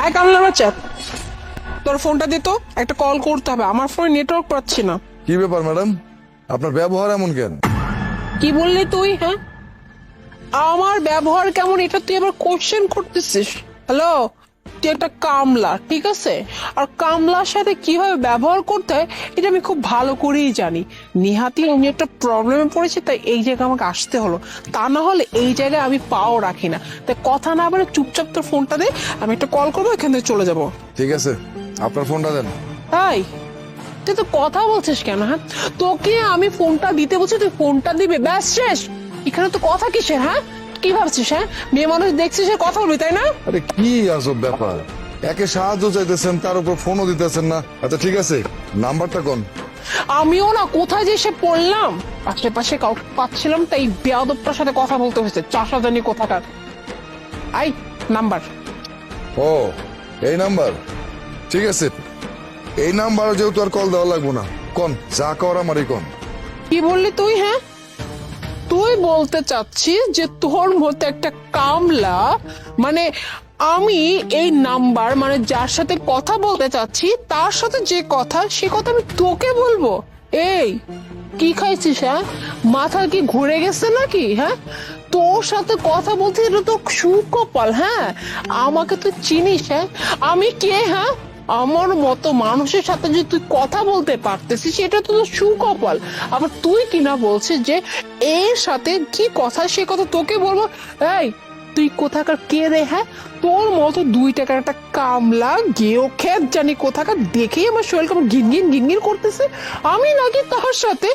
আয় কামলা বাচ্চা, তোর ফোনটা দে তো, একটা কল করতে হবে, আমার ফোনে নেটওয়ার্ক পাচ্ছি না। কি ব্যাপার ম্যাডাম, আপনার ব্যবহার এমন কেন? কি বললি তুই? হ্যাঁ, আমার ব্যবহার কেমন এটা তুই আবার কোশ্চেন করতেছিস? হ্যালো, তুই একটা কামলা, ঠিক আছে? আর কামলার সাথে কিভাবে ব্যবহার করতে হয় এটা আমি খুব ভালো করেই জানি। নিহাতি আমি একটা প্রবলেমে পড়েছি, তাই এই জায়গায় আমাকে আসতে হলো, তা না হলে এই জায়গায় আমি পাও রাখি না। তাই কথা না বলে চুপচাপ তোর ফোনটা দে, আমি একটা কল করবো, এখান থেকে চলে যাবো। ঠিক আছে, আপনার ফোনটা দেন। তাই তুই তো কথা বলছিস কেন? হ্যাঁ, তোকে আমি ফোনটা দিতে বলছি, তুই ফোনটা দিবে, ব্যাস শেষ। এখানে তো কথা কিসের? হ্যাঁ, কি ভাবছিস? হ্যাঁ, মেয়ে মানুষ দেখছিস আর কথা বলবি, তাই না? আরে কি আজব ব্যাপার, একে সাহায্য চাইতেছেন তার উপর ফোনও দিতেছেন না। আচ্ছা ঠিক আছে, নাম্বারটা কোন? আমিও না কোথায় যে এসে পড়লাম, আশেপাশে কাউকে পাচ্ছিলাম, তাই বেয়াদবটার সাথে কথা বলতে হয়েছে, চাষা জানি কোথাকার। I number. ও, এই নাম্বার? ঠিক আছে, এই নাম্বার যেহেতু আর কল দেওয়া লাগবো না, কোন যা কর আমারই কোন। কি বললি তুই? হ্যাঁ, তুই বলতে চাচ্ছিস যে তোর মতো একটা কামলা, মানে আমি এই নাম্বার, মানে যার সাথে কথা বলতে চাচ্ছি তার সাথে যে কথা, সে কথা আমি তোকে বলবো? এই কি খাইছিস? হ্যাঁ, মাথা কি ঘুরে গেছে নাকি? হ্যাঁ, তোর সাথে কথা বলতে এটা তো সুকপাল। হ্যাঁ, আমাকে তুই চিনিস? হ্যাঁ, আমি কে? হ্যাঁ, আমার মতো মানুষের সাথে যে তুই কথা বলতে পারতেছিস এটা তো তোর সুকপাল। আবার তুই কিনা বলছিস যে এর সাথে কি কথা সে কথা তোকে বলবো? এই তুই কোথাকার কে রে? হ্যাঁ, তোর মতো 2 টাকার একটা কামলা গেও খেত জানি কোথাকার, দেখেই আমার শরীর কেমন গিনগিন গিনগিন করতেছে। আমি নাকি তার সাথে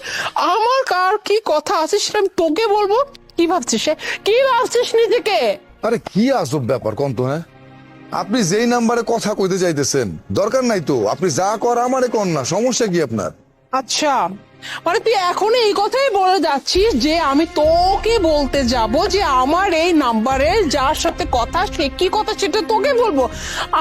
আমার কার কি কথা আছে সেটা আমি তোকে বলবো? কি ভাবছিস? হ্যাঁ, কি ভাবছিস নিজেকে? আরে কি আজব ব্যাপার কোন তো। হ্যাঁ, আপনি যেই নাম্বারে কথা কইতে চাইতেছেন দরকার নাই তো, আপনি যা কর আমারে কোন না, সমস্যা কি আপনার? আচ্ছা, মানে তুই এখন এই কথাই বলে যাচ্ছিস যে আমি তোকে বলতে যাব যে আমার এই নাম্বারে যার সাথে কথা সে কি কথা সেটা তোকে বলবো?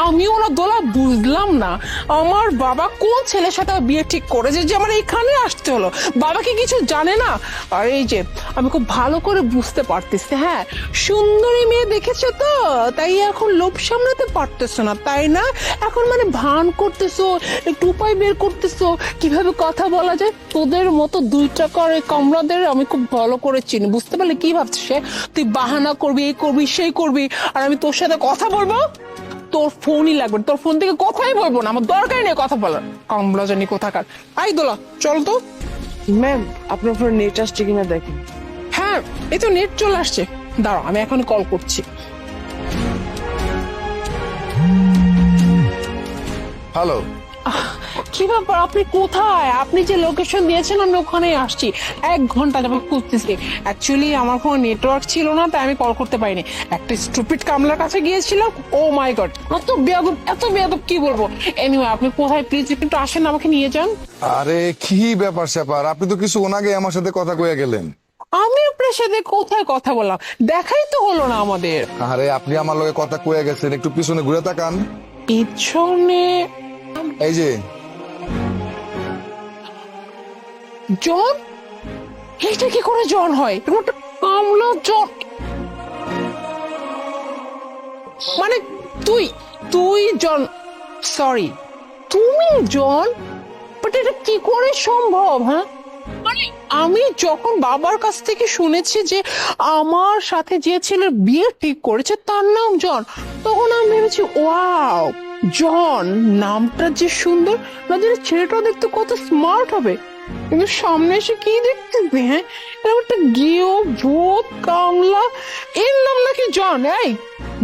আমিও না দোলা বুঝলাম না, আমার বাবা কোন ছেলের সাথে বিয়ে ঠিক করেছে যে আমার এখানে আসতে হলো? বাবা কি কিছু জানে না? আর এই যে আমি খুব ভালো করে বুঝতে পারতেছি, হ্যাঁ, সুন্দরী মেয়ে দেখেছো তো, তাই এখন লোভ সামলাতে পারতেছো না, তাই না? এখন মানে ভান করতেছো, একটু উপায় বের করতেছো কিভাবে কথা বলা যায়। তোদের মতো 2 টাকার এই কামরাদের আমি খুব ভালো করে চিনি, বুঝতে পারলি? কি ভাবছিস? তুই বাহানা করবি, এই করবি সেই করবি, আর আমি তোর সাথে কথা বলবো? তোর ফোনই লাগবে, তোর ফোন থেকে কথাই বলবো না, আমার দরকার নেই কথা বলার, কামরা জানি কোথাকার। আই দোলা চল তো। ম্যাম, আপনার ফোনে নেট আসছে কিনা দেখেন। হ্যাঁ, এই তো নেট চলে আসছে, দাঁড়াও আমি এখন কল করছি। হ্যালো, কি ব্যাপার, আপনি কোথায়? আপনি যে লোকেশন দিয়েছেন আমি ওখানেই আসছি, 1 ঘন্টা যাবত খুঁজতেছি। অ্যাকচুয়ালি আমার ফোনে নেটওয়ার্ক ছিল না, তাই আমি কল করতে পারিনি। একটা স্টুপিড কামলার কাছে গিয়েছিলাম, ও মাই গড, এত বেয়াদব কি বলবো। এনিওয়ে, আপনি কোথায় প্লিজ একটু আসেন, আমাকে নিয়ে যান। আরে কি ব্যাপার স্যাপার, আপনি তো কিছুক্ষণ আগে আমার সাথে কথা কইয়া গেলেন। আমি আপনার সাথে কোথায় কথা বললাম? দেখাই তো হলো না আমাদের। আরে আপনি আমার লগে কথা কইয়া গেছেন, একটু পিছনে ঘুরে তাকান। পিছনে? এই যে জন? এটা কি করে জন হয়? এরকম একটা কামলা জন, মানে তুই তুই জন, সরি তুমি জন, বাট এটা কি করে সম্ভব? হ্যাঁ, মানে আমি যখন বাবার কাছ থেকে শুনেছি যে আমার সাথে যে ছেলের বিয়ে ঠিক করেছে তার নাম জন, তখন আমি ভেবেছি ওয়াও, জন নামটা যে সুন্দর, না জানি ছেলেটাও দেখতে কত স্মার্ট হবে। কিন্তু সামনে এসে কি দেখতেছি? হ্যাঁ, এরকম একটা গেও ভূত কামলা, এর নাম নাকি জন? এই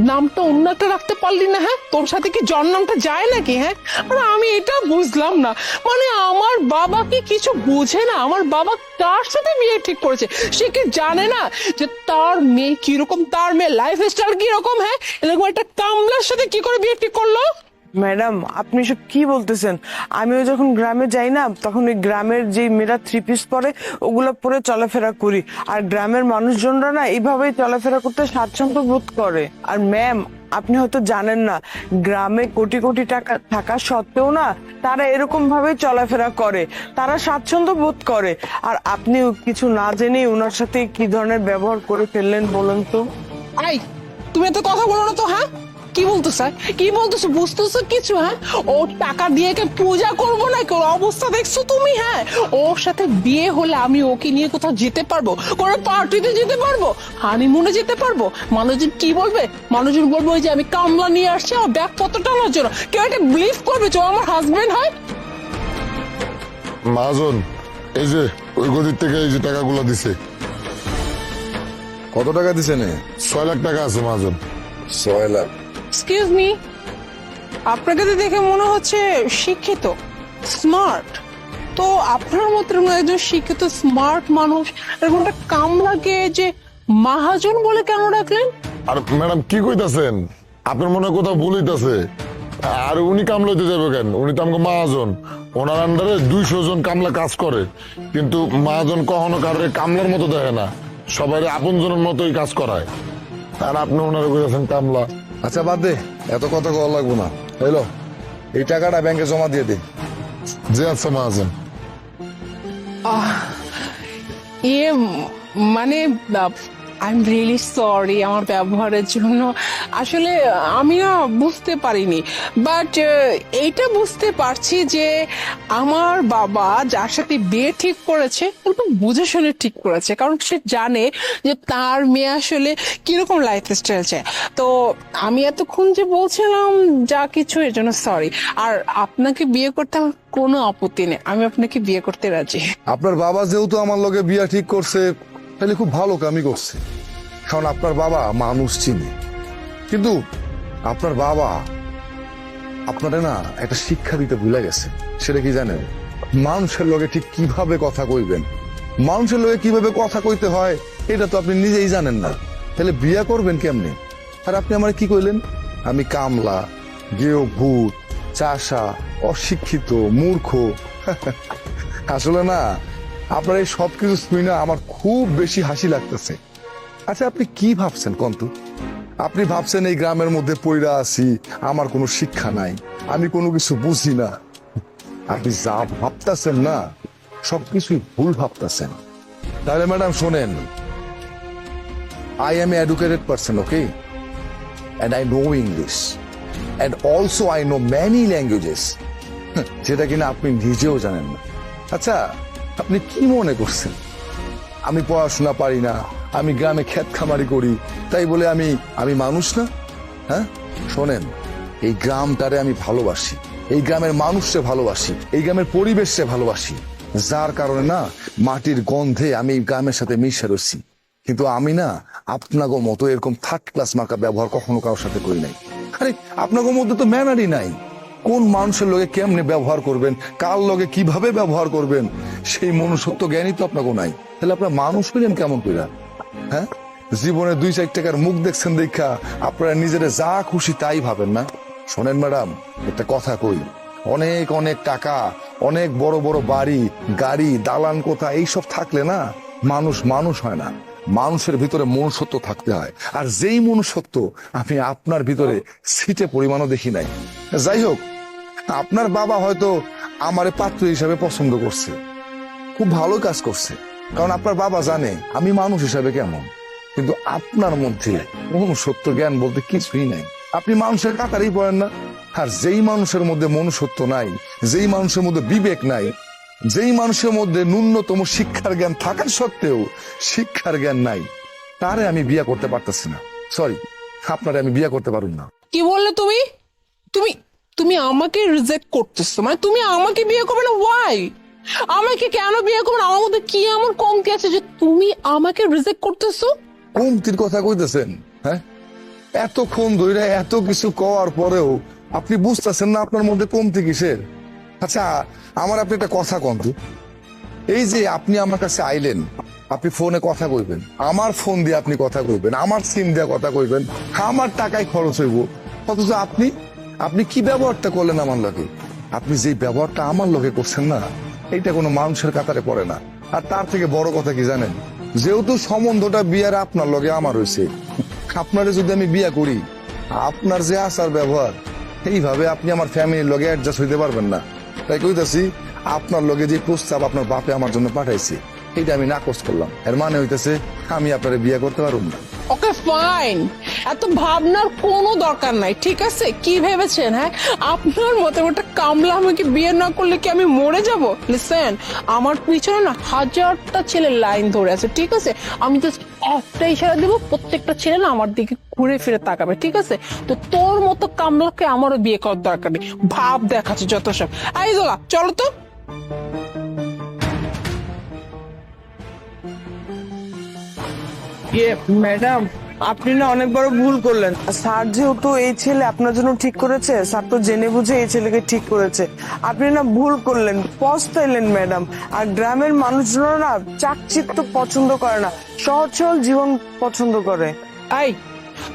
নামটা অন্য একটা রাখতে পারলি না? হ্যাঁ, তোর সাথে কি জন নামটা যায় নাকি? হ্যাঁ, আর আমি এটা বুঝলাম না, মানে আমার বাবা কি কিছু বোঝে না? আমার বাবা তার সাথে বিয়ে ঠিক করেছে, সে কি জানে না যে তার মেয়ে কিরকম, তার মেয়ে লাইফ স্টাইল কিরকম? হ্যাঁ, এরকম একটা কামলার সাথে কি করে বিয়ে ঠিক করলো? ম্যাডাম, আপনি সব কি বলতেছেন? আমিও যখন গ্রামে যাই না, তখন ওই গ্রামের যে মেয়েরা 3 পিস পরে ওগুলো পরে চলাফেরা করি, আর গ্রামের মানুষজনরা না এইভাবেই চলাফেরা করতে স্বাচ্ছন্দ্য বোধ করে। আর ম্যাম, আপনি হয়তো জানেন না, গ্রামে কোটি কোটি টাকা থাকা সত্ত্বেও না তারা এরকম ভাবে চলাফেরা করে, তারা স্বাচ্ছন্দ্য বোধ করে। আর আপনি কিছু না জেনেই ওনার সাথে কি ধরনের ব্যবহার করে ফেললেন বলুন তো? এই তুমি এত কথা বলো না তো। হ্যাঁ, কি বলতেছে? কি বলতেছো? বুঝতেছো কিছু? হ্যাঁ, ও টাকা দিয়ে কে পূজা করবো না? ওর অবস্থা দেখছো তুমি? হ্যাঁ, ওর সাথে বিয়ে হলে আমি ওকে নিয়ে কোথাও যেতে পারবো? কোনো পার্টিতে যেতে পারবো? হানিমুনে যেতে পারবো? মানুষজন কি বলবে? মানুষজন বলবে ওই যে আমি কামলা নিয়ে আসছি আমার ব্যাগপত্র টানার জন্য। কেউ এটা বিলিভ করবে যে ও আমার হাজবেন্ড হয়? মহাজন, এই যে ওই গদির থেকে এই যে টাকাগুলো দিছে, কত টাকা দিছেন? 6 লাখ টাকা আছে মহাজন। 6 লাখ? এক্সকিউজ মি, আপনাকে তো দেখে মনে হচ্ছে শিক্ষিত, স্মার্ট। তো আপনার মতো এরকম একজন শিক্ষিত স্মার্ট মানুষ এরকমটা কামলাকে যে মহাজন বলে কেন ডাকলেন? আর ম্যাডাম কি কইতাছেন? আপনার মনে হয় কোথাও ভুল হইতাছে। আর উনি কামলা হইতে যাবে কেন? উনি তো আমাকে মহাজন। ওনার আন্ডারে 200 জন কামলা কাজ করে, কিন্তু মহাজন কখনো কারোর কামলার মতো দেখে না, সবাই আপন জনের মতোই কাজ করায়। আর আপনি ওনারে কইতাছেন কামলা। আচ্ছা বাদ দে, এত কথা কওয়া লাগবো না। হইলো, এই টাকাটা ব্যাংকে জমা দিয়ে দে। যে আচ্ছা মহাজন। মানে আই এম রিয়েলি সরি আমার ব্যবহারের জন্য। আসলে আমি না বুঝতে পারিনি, বাট এইটা বুঝতে পারছি যে আমার বাবা যার সাথে বিয়ে ঠিক করেছে একটু বুঝে শুনে ঠিক করেছে, কারণ সে জানে যে তার মেয়ে আসলে কিরকম লাইফ স্টাইল চায়। তো আমি এতক্ষণ যে বলছিলাম যা কিছু এর জন্য সরি। আর আপনাকে বিয়ে করতে আমার কোনো আপত্তি নেই, আমি আপনাকে বিয়ে করতে রাজি। আপনার বাবা যেহেতু আমার লগে বিয়া ঠিক করছে, তাহলে খুব ভালো কামই করছে। কারণ আপনার বাবা মানুষ চিনে, কিন্তু আপনার বাবা আপনারা না একটা শিক্ষা দিতে ভুলে গেছে। সেটা কি জানেন? মানুষের লগে ঠিক কিভাবে কথা কইবেন, মানুষের লগে কিভাবে কথা কইতে হয় এটা তো আপনি নিজেই জানেন না, তাহলে বিয়া করবেন কেমনে? আর আপনি আমার কি কইলেন? আমি কামলা, গেও ভূত, চাষা, অশিক্ষিত, মূর্খ। আসলে না, আপনার এই সবকিছু শুনে না আমার খুব বেশি হাসি লাগতেছে। আচ্ছা আপনি কি ভাবছেন কন্তু? আপনি ভাবছেন এই গ্রামের মধ্যে পইরা আছি, আমার কোনো শিক্ষা নাই, আমি কোনো কিছু বুঝি না। আপনি যা ভাবতেছেন না, সবকিছুই ভুল ভাবতেছেন। তাহলে ম্যাডাম শোনেন, I am an educated person, okay? And I know English. And also I know many languages. যেটা কিনা আপনি নিজেও জানেন না। আচ্ছা আপনি কি মনে করছেন আমি পড়াশোনা পারি না, আমি গ্রামে ক্ষেত খামারি করি, তাই বলে আমি মানুষ না? হ্যাঁ শোনেন, এই গ্রামটারে আমি ভালোবাসি, এই গ্রামের মানুষকে ভালোবাসি, এই গ্রামের পরিবেশকে ভালোবাসি, যার কারণে না মাটির গন্ধে আমি এই গ্রামের সাথে মিশে রয়েছি। কিন্তু আমি না আপনাকে মতো এরকম থার্ড ক্লাস মার্কা ব্যবহার কখনো কারোর সাথে করি নাই। আরে আপনাকে মধ্যে তো ম্যানারই নাই। কোন মানুষের লগে কেমনে ব্যবহার করবেন, কার লগে কিভাবে ব্যবহার করবেন, সেই মনুষ্যত্ব জ্ঞানই তো আপনাকে নাই। তাহলে আপনার মানুষ হইলেন কেমন কইরা? হ্যাঁ, জীবনে 2-4 টাকার মুখ দেখছেন দেখা আপনারা নিজেরা যা খুশি তাই ভাবেন না? শোনেন ম্যাডাম, একটা কথা কই, অনেক অনেক টাকা, অনেক বড় বড় বাড়ি, গাড়ি, দালান কোথা এইসব থাকলে না মানুষ মানুষ হয় না। মানুষের ভিতরে মনুষ্যত্ব থাকতে হয়, আর যেই মনুষ্যত্ব আমি আপনার ভিতরে সিটে পরিমাণও দেখি নাই। যাই হোক, আপনার বাবা হয়তো আমারে পাত্র হিসাবে পছন্দ করছে, খুব ভালো কাজ করছে, কারণ আপনার বাবা জানে আমি মানুষ হিসাবে কেমন। কিন্তু আপনার মধ্যে মনুষ্যত্ব জ্ঞান বলতে কিছুই নাই, আপনি মানুষের কাতারেই পড়েন না। আর যেই মানুষের মধ্যে মনুষ্যত্ব নাই, যেই মানুষের মধ্যে বিবেক নাই, যেই মানুষের মধ্যে ন্যূনতম শিক্ষার জ্ঞান থাকার সত্ত্বেও শিক্ষার জ্ঞান নাই, তারে আমি বিয়ে করতে পারতেছি না। সরি, আপনারে আমি বিয়ে করতে পারুন না। কি বললে তুমি? তুমি তুমি আমাকে রিজেক্ট করতেছো? মানে তুমি আমাকে বিয়ে করবে না? ওয়াই? আমাকে কেন বিয়ে করবে না? আমার মধ্যে কি এমন কমতি আছে যে তুমি আমাকে রিজেক্ট করতেছো? কমতির কথা কইতেছেন? হ্যাঁ, এতক্ষণ ধরে এত কিছু কওয়ার পরেও আপনি বুঝতেছেন না আপনার মধ্যে কমতি কিসের? আচ্ছা আমার আপনি একটা কথা কন্তু, এই যে আপনি আমার কাছে আইলেন, আপনি ফোনে কথা কইবেন, আমার ফোন দিয়ে আপনি কথা কইবেন, আমার সিম দিয়ে কথা কইবেন, আমার টাকায় খরচ হইব, অথচ আপনি কি ব্যবহারটা করলেন আমার লগে? আপনি যে ব্যবহারটা আমার লগে করছেন না, এইটা কোনো মানুষের কাতারে পড়ে না। আর তার থেকে বড় কথা কি জানেন? যেহেতু সম্বন্ধটা বিয়ার আপনার লগে আমার হয়েছে, আপনারে যদি আমি বিয়া করি, আপনার যে আচার ব্যবহার, এইভাবে আপনি আমার ফ্যামিলির লগে অ্যাডজাস্ট হইতে পারবেন না। তাই কইতাছি, আপনার লগে যে প্রস্তাব আপনার বাপে আমার জন্য পাঠাইছে, এটা আমি নাকচ করলাম। এর মানে হইতেছে আমি আপনারে বিয়ে করতে পারব না। ওকে ফাইন, এত ভাবনার কোনো দরকার নাই, ঠিক আছে? কি ভেবেছেন হ্যাঁ? আপনার মতো একটা কামলা আমাকে বিয়ে না করলে কি আমি মরে যাব? লিসেন, আমার পিছনে না হাজারটা ছেলে লাইন ধরে আছে, ঠিক আছে? আমি জাস্ট একটা ইশারা দেবো, প্রত্যেকটা ছেলে না আমার দিকে ঘুরে ফিরে তাকাবে, ঠিক আছে? তো তোর মতো কামলাকে আমারও বিয়ে করার দরকার নেই, ভাব দেখাচ্ছে যত সব। এই দোলা, চলো তো। ম্যাডাম, আপনি না অনেক বড় ভুল করলেন। স্যার যেহেতু এই ছেলে আপনার জন্য ঠিক করেছে, স্যার তো জেনে বুঝে এই ছেলেকে ঠিক করেছে। আপনি না ভুল করলেন, পস্তাইলেন ম্যাডাম। আর গ্রামের মানুষজনরা না চাকচিক্য পছন্দ করে না, সহজ সরল জীবন পছন্দ করে। এই,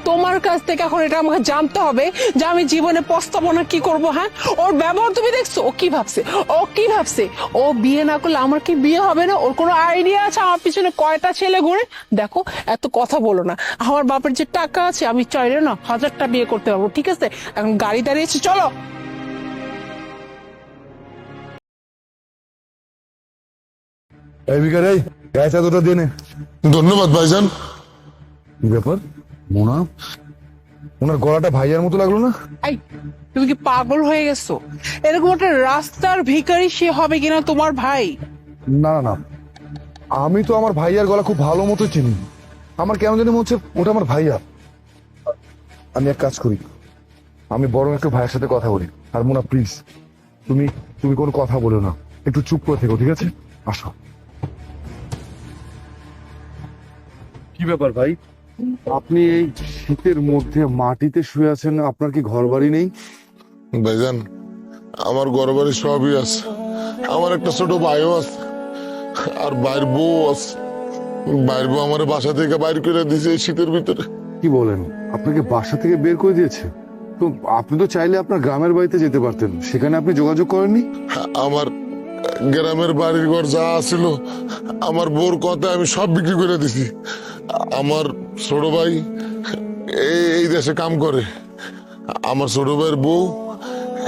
তোমার কাছ থেকে এখন এটা আমাকে জানতে হবে যে আমি জীবনে পস্তাবো না কি করবো? হ্যাঁ, ওর ব্যবহার তুমি দেখছো? ও কি ভাবছে? ও বিয়ে না করলে আমার কি বিয়ে হবে না? ওর কোনো আইডিয়া আছে আমার পিছনে কয়টা ছেলে ঘুরে? দেখো, এত কথা বলো না। আমার বাপের যে টাকা আছে, আমি চাইলে না 1000টা বিয়ে করতে পারবো, ঠিক আছে? এখন গাড়ি দাঁড়িয়েছে, চলো। এই বিকার, এই গায়ে চাদরটা দিয়ে নে। ধন্যবাদ ভাইজান। কি ব্যাপার মোনা, ওনার গলাটা ভাইয়ার মতো লাগলো না? এই, তুমি কি পাগল হয়ে গেছো? এরকম একটা রাস্তার ভিখারি সে হবে কিনা তোমার ভাই? না না না, আমি তো আমার ভাইয়ার গলা খুব ভালো মতো চিনি। আমার কেমন জানি মনে হচ্ছে ওটা আমার ভাইয়া। আমি এক কাজ করি, আমি বরং একটু ভাইয়ের সাথে কথা বলি। আর মোনা প্লিজ, তুমি তুমি কোনো কথা বলো না, একটু চুপ করে থেকো, ঠিক আছে? আসো। কি ব্যাপার ভাই, আপনি এই শীতের মধ্যে মাটিতে শুয়ে আছেন? আপনার কি ঘর বাড়ি নেই? ভাইজান, আমার ঘর বাড়ি সবই আছে। আমার একটা ছোট ভাইও আছে, আর বাইর বউ আছে। বাইর বউ আমার বাসা থেকে বাইর করে দিয়েছে এই শীতের ভিতরে। কি বলেন, আপনাকে বাসা থেকে বের করে দিয়েছে? তো আপনি তো চাইলে আপনার গ্রামের বাড়িতে যেতে পারতেন, সেখানে আপনি যোগাযোগ করেননি? আমার গ্রামের বাড়ির ঘর যা ছিল, আমার বউর কথা আমি সব বিক্রি করে দিছি। আমার ছোট ভাই এই দেশে কাম করে। আমার ছোট ভাইয়ের বউ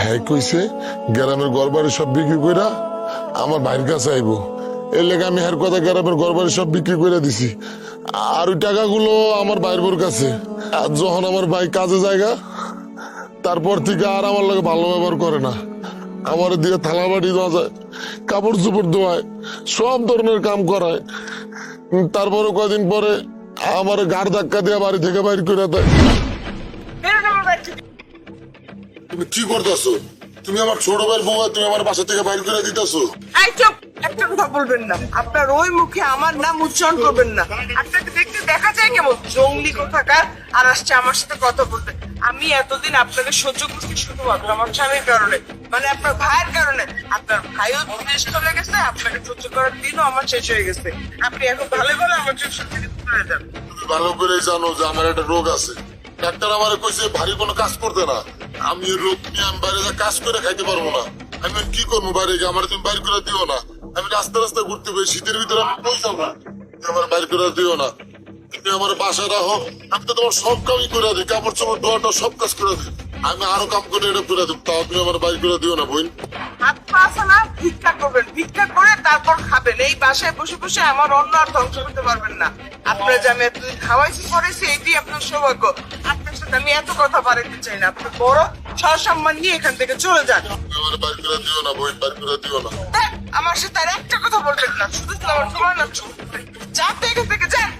হ্যাঁ কইছে গ্রামের ঘর বাড়ি সব বিক্রি করে আমার ভাইয়ের কাছে আইবো। এর লেগে আমি হ্যার কথা গ্রামের ঘর বাড়ি সব বিক্রি করে দিছি। আর ওই টাকাগুলো আমার ভাইয়ের বউর কাছে। আর যখন আমার ভাই কাজে জায়গা, তারপর থেকে আর আমার লাগে ভালো ব্যবহার করে না। আমার দিয়ে থালা বাটি দেওয়া যায়, কাপড় চোপড় ধোয়ায়, সব ধরনের কাম করায়। তারপরে কয়দিন পরে আমার গাড় ধাক্কা দিয়ে বাড়ি থেকে বাইর করে দেয়। তুমি কি করতেছো? তুমি আমার ছোট ভাইয়ের বউ, তুমি আমার বাসা থেকে বাইর করে দিতেছো। এই চুপ, একটা কথা বলবেন না। আপনার ওই মুখে আমার নাম উচ্চারণ করবেন না। আপনাকে দেখতে দেখা যায় কেমন জঙ্গলি কোথাকার, আর আসছে আমার সাথে কথা বলতে। আমি এতদিন আপনাকে সহ্য করছি শুধুমাত্র আমার স্বামীর কারণে, মানে আপনার ভাইয়ের কারণে। আপনার ভাইও বিদেশ চলে গেছে, আপনাকে সহ্য করার দিনও আমার শেষ হয়ে গেছে। আপনি এখন ভালো ভালো আমার চোখের থেকে দূরে যান। তুমি ভালো করে জানো যে আমার একটা রোগ আছে। ডাক্তার আমার কইছে ভারী কোনো কাজ করতে না। আমি এই রোগ নিয়ে আমি বাইরে যা কাজ করে খাইতে পারবো না। আমি কি করবো বাইরে গিয়ে? আমার তুমি বাইর করে দিও না। আমি রাস্তা রাস্তা ঘুরতে পারি, শীতের ভিতরে আমি কই যাবো? আমার বাইর করে দিও না। তুমি আমার বাসা রাখো, আমি তো তোমার সব কামই করে দিই, কাপড় চোপড় ধোয়াটা সব কাজ করে দিই। আমি আরো কাম করে এটা করে দিব, তাও তুমি আমার বাইর করে দিও না বোন। হাত পা আছে না, ভিক্ষা করবেন, ভিক্ষা করে তারপর খাবেন। এই বাসায় বসে বসে আমার অন্য আর ধ্বংস করতে পারবেন না। আপনার যে আমি এতদিন খাওয়াইছি করেছি, এটি আপনার সৌভাগ্য। আপনার সাথে আমি এত কথা বাড়াইতে চাই না। আপনি বড় সম্মান নিয়ে এখান থেকে চলে যান। তুমি আমার বাইর করে দিও না বোন, বাইর করে দিও না। ধ্যাৎ, আমার সাথে আর একটা কথা বলবেন না, শুধু শুধু আমার সময় নষ্ট করতে। যান তো এখান থেকে, যান।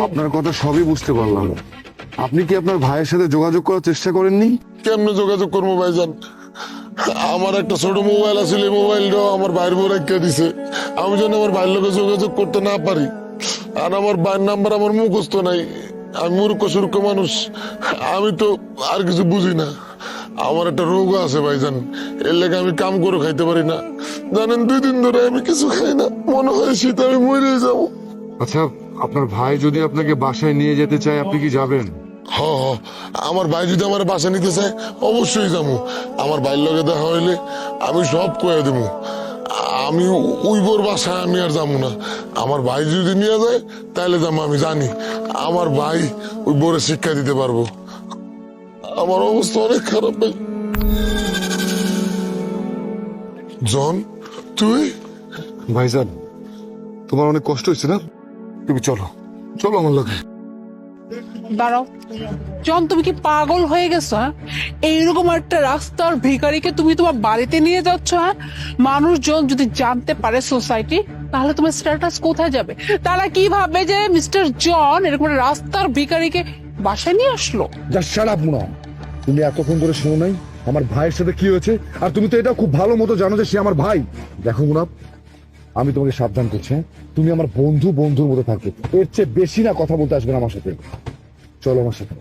আপনার কথা সবই বুঝতে পারলাম। আপনি কি আপনার ভাইয়ের সাথে যোগাযোগ করার চেষ্টা করেননি? কেমনে যোগাযোগ করবো ভাইজান? আমার একটা ছোট মোবাইল আছে, এই মোবাইলটাও আমার ভাইয়ের বউ রেখে দিছে। আমি যেন আমার ভাইয়ের লোকে যোগাযোগ করতে না পারি। আর আমার ভাইয়ের নাম্বার আমার মুখস্থ নাই। আমি মূর্খ সূর্খ মানুষ, আমি তো আর কিছু বুঝি না। আমার একটা রোগ আছে ভাইজান, এর লেগে আমি কাম করে খাইতে পারি না। জানেন, 2 দিন ধরে আমি কিছু খাই না। মনে হয় শীত আমি মরে যাবো। আচ্ছা, আপনার ভাই যদি আপনাকে বাসায় নিয়ে যেতে চায়, আপনি কি যাবেন? হ হ, আমার ভাই যদি আমার বাসা নিতে চায় অবশ্যই যাবো। আমার ভাইয়ের লগে দেখা হইলে আমি সব কয়ে দেবো। আমি ওই বোর বাসায় আমি আর যাবো না। আমার ভাই যদি নিয়ে যায় তাহলে যাবো। আমি জানি আমার ভাই ওই বোরে শিক্ষা দিতে পারবো। আমার অবস্থা অনেক খারাপ ভাই। জন তুই ভাইজান তোমার অনেক কষ্ট হয়েছে না, তুমি চলো চলো আমার লগে। দাঁড়াও জন, তুমি কি পাগল হয়ে গেছো? হ্যাঁ, এইরকম একটা রাস্তার ভিখারিকে তুমি তোমার বাড়িতে নিয়ে যাচ্ছ? হ্যাঁ, মানুষজন যদি জানতে পারে সোসাইটি, তাহলে তোমার স্ট্যাটাস কোথায় যাবে? তারা কি ভাববে যে মিস্টার জন এরকম একটা রাস্তার ভিখারিকে বাসায় নিয়ে আসলো? যা শাট আপ মুনা, তুমি এতক্ষণ করে শোনো নাই আমার ভাইয়ের সাথে কি হয়েছে? আর তুমি তো এটা খুব ভালো মতো জানো যে সে আমার ভাই। দেখো মুনা, আমি তোমাকে সাবধান করছি, হ্যাঁ? তুমি আমার বন্ধুর মতো থাকবে, এর চেয়ে বেশি না কথা বলতে আসবে না আমার সাথে। চলো আমার সাথে।